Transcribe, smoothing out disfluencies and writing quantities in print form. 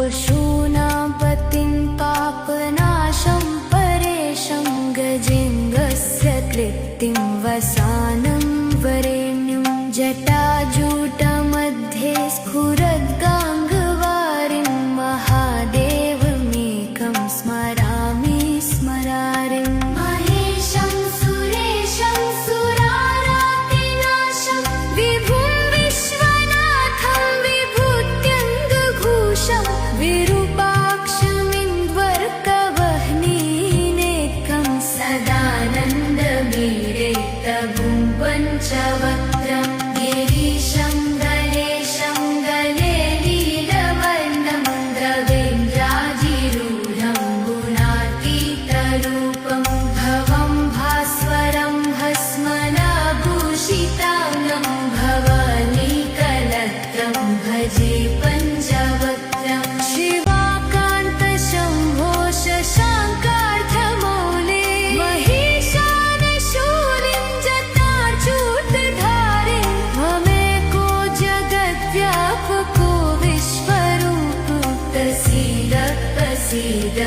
पशूनां पतिं पापनाशं परेशं गजेन्द्रस्य कृत्तिं वसानं वरेण्यं जटाजूटमध्ये स्फुरद्गाङ्गवारिं महादेवमेकं स्मरामि स्मरारिम् महेशं सुरेशं सुरारातिनाशं विभुं विश्वनाथं विभूत्यङ्गभूषं विरूपाक्षमिन्द्वर्कवह्निनेत्रं सदानन्दमीडेतभुं पञ्चवक्त्रं गिरीशं गणेशं गणे नीलवर्णं द्रवेन्द्राजिरूढं गुणातीतरूपं भवं भास्वरं भस्मनाभूषिताङ्गं भवानीकलत्रं भजे पञ्चवक्त्रं शिवाकान्तशम्भो शशाङ्कार्धमौले महेशानशूलिं जटाजूटधारिं ममेको जगद्व्यापको विश्वरूप प्रसीद प्रसीद